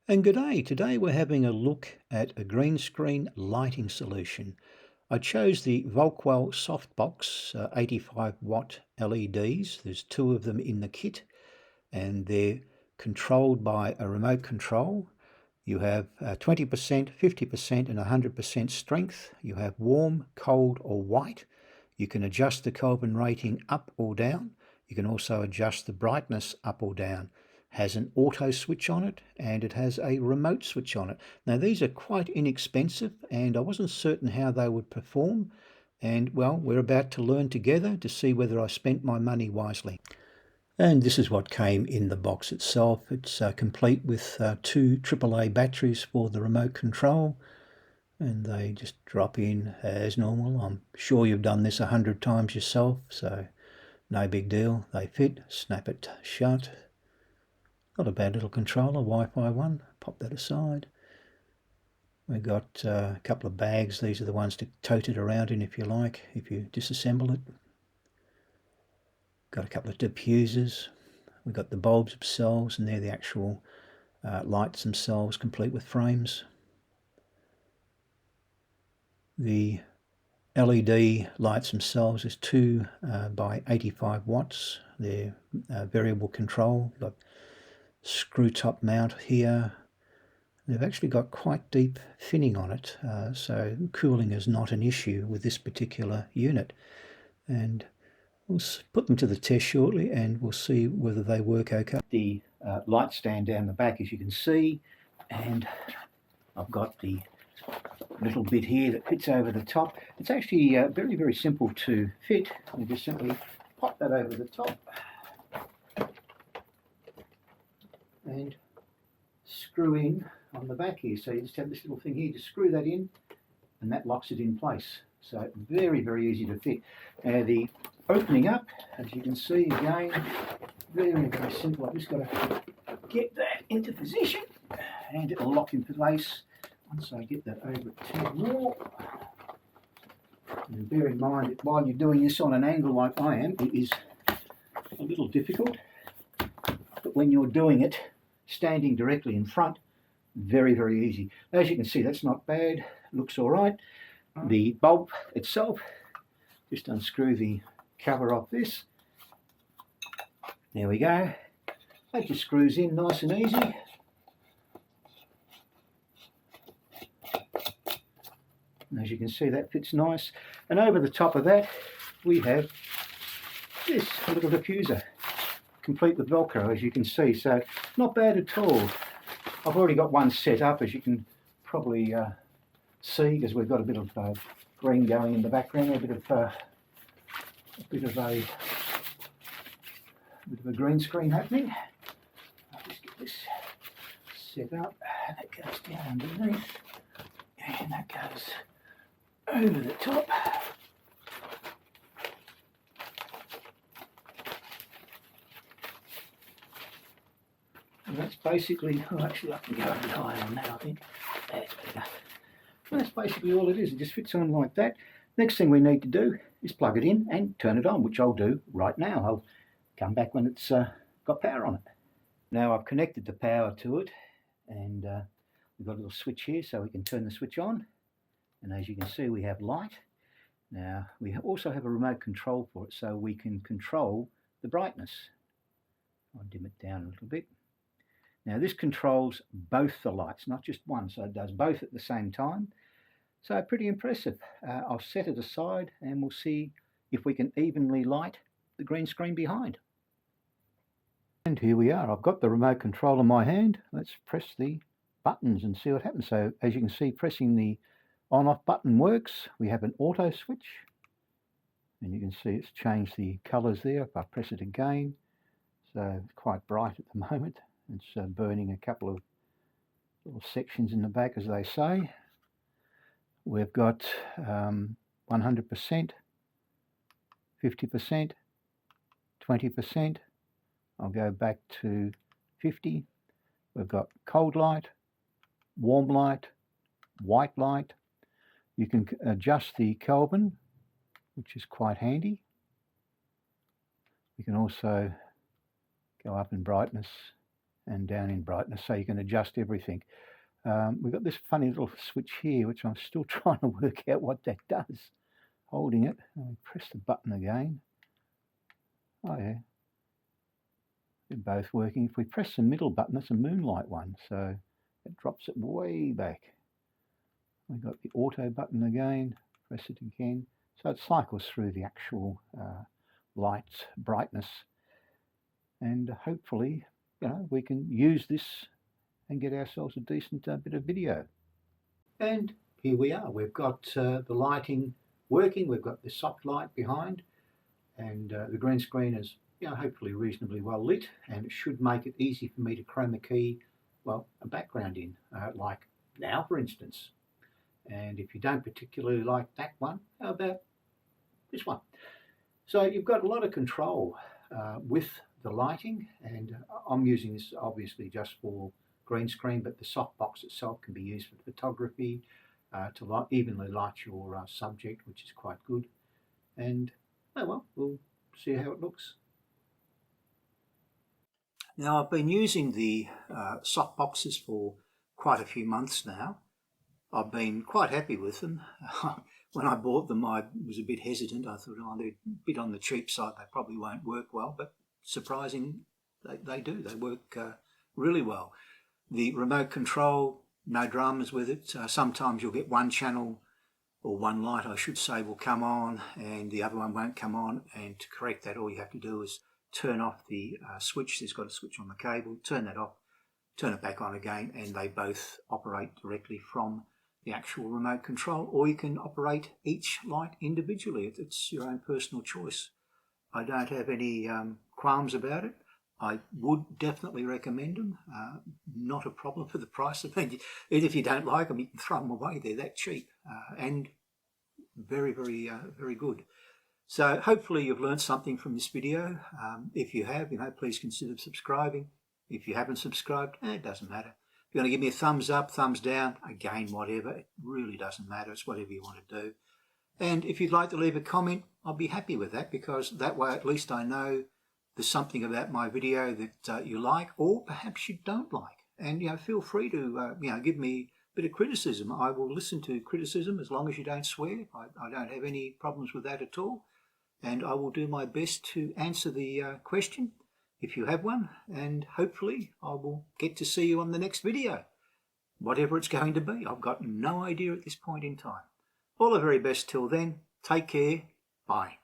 And good day. Today we're having a look at a green screen lighting solution. I chose the Volkwell Softbox 85 watt LEDs. There's two of them in the kit and they're controlled by a remote control. You have 20%, 50% and 100% strength. You have warm, cold or white. You can adjust the Kelvin rating up or down. You can also adjust the brightness up or down. Has an auto switch on it and it has a remote switch on it. Now these are quite inexpensive and I wasn't certain how they would perform, and well, we're about to learn together to see whether I spent my money wisely. And this is what came in the box itself. It's complete with two AAA batteries for the remote control, and they just drop in as normal. I'm sure you've done this 100 times yourself, so no big deal. They fit, snap it shut. Not a bad little controller, Wi-Fi one. Pop that aside. We've got a couple of bags. These are the ones to tote it around in if you like, if you disassemble it. Got a couple of diffusers. We've got the bulbs themselves, and they're the actual lights themselves, complete with frames. The LED lights themselves is 2 by 85 watts. They're variable control. Got screw top mount here. They've actually got quite deep finning on it, so cooling is not an issue with this particular unit. And we'll put them to the test shortly and we'll see whether they work okay. The light stand down the back, as you can see, and I've got the little bit here that fits over the top. It's actually very, very simple to fit. You just simply pop that over the top and screw in on the back here. So you just have this little thing here, just screw that in and that locks it in place. So very, very easy to fit. Now the opening up, as you can see, again, very, very simple. I've just got to get that into position and it'll lock in place once I get that over at 10 more. And bear in mind that while you're doing this on an angle like I am, it is a little difficult, but when you're doing it standing directly in front, very, very easy. As you can see, that's not bad, looks all right. The bulb itself, just unscrew the cover off this. There we go. That just screws in nice and easy. And as you can see, that fits nice. And over the top of that, we have this little diffuser, complete with Velcro, as you can see. So not bad at all. I've already got one set up, as you can probably see, because we've got a bit of green going in the background, a bit of a green screen happening. I'll just get this set up. That goes down underneath, and that goes over the top. And that's basically, oh, actually I can go a bit higher on that, I think. That's better. And that's basically all it is. It just fits on like that. Next thing we need to do is plug it in and turn it on, which I'll do right now. I'll come back when it's got power on it. Now I've connected the power to it, and we've got a little switch here so we can turn the switch on. And as you can see, we have light. Now we also have a remote control for it, so we can control the brightness. I'll dim it down a little bit. Now this controls both the lights, not just one, so it does both at the same time. So pretty impressive. I'll set it aside and we'll see if we can evenly light the green screen behind. And here we are. I've got the remote control in my hand. Let's press the buttons and see what happens. So as you can see, pressing the on-off button works. We have an auto switch, and you can see it's changed the colors there. If I press it again, so it's quite bright at the moment. It's burning a couple of little sections in the back, as they say. We've got 100%, 50%, 20%. I'll go back to 50. We've got cold light, warm light, white light. You can adjust the Kelvin, which is quite handy. You can also go up in brightness and down in brightness, so you can adjust everything. We've got this funny little switch here, which I'm still trying to work out what that does. Holding it, and we press the button again. Oh yeah, they're both working. If we press the middle button, that's a moonlight one, so it drops it way back. We've got the auto button again, press it again. So it cycles through the actual light brightness, and hopefully, we can use this and get ourselves a decent bit of video. And here we are. We've got the lighting working. We've got the soft light behind, and the green screen is hopefully reasonably well lit, and it should make it easy for me to chroma key, well, a background in, like now for instance. And if you don't particularly like that one, how about this one? So you've got a lot of control with the lighting, and I'm using this obviously just for green screen, but the softbox itself can be used for photography, to evenly light your subject, which is quite good. And oh well, we'll see how it looks. Now, I've been using the softboxes for quite a few months now. I've been quite happy with them. When I bought them, I was a bit hesitant. I thought, oh, they're a bit on the cheap side. They probably won't work well, but surprising, they do. They work really well. The remote control, no dramas with it. Sometimes you'll get one channel, or one light I should say, will come on and the other one won't come on, and to correct that all you have to do is turn off the switch. There's got a switch on the cable, turn that off, turn it back on again, and they both operate directly from the actual remote control, or you can operate each light individually. It's your own personal choice. I don't have any qualms about it. I would definitely recommend them. Not a problem for the price. I mean, if you don't like them, you can throw them away. They're that cheap and very, very, very good. So hopefully you've learned something from this video. If you have, please consider subscribing. If you haven't subscribed, it doesn't matter. If you want to give me a thumbs up, thumbs down, again, whatever, it really doesn't matter. It's whatever you want to do. And if you'd like to leave a comment, I'll be happy with that, because that way at least I know there's something about my video that you like, or perhaps you don't like. And feel free to give me a bit of criticism. I will listen to criticism as long as you don't swear. I don't have any problems with that at all. And I will do my best to answer the question if you have one, and hopefully I will get to see you on the next video, whatever it's going to be. I've got no idea at this point in time. All the very best till then. Take care. Bye.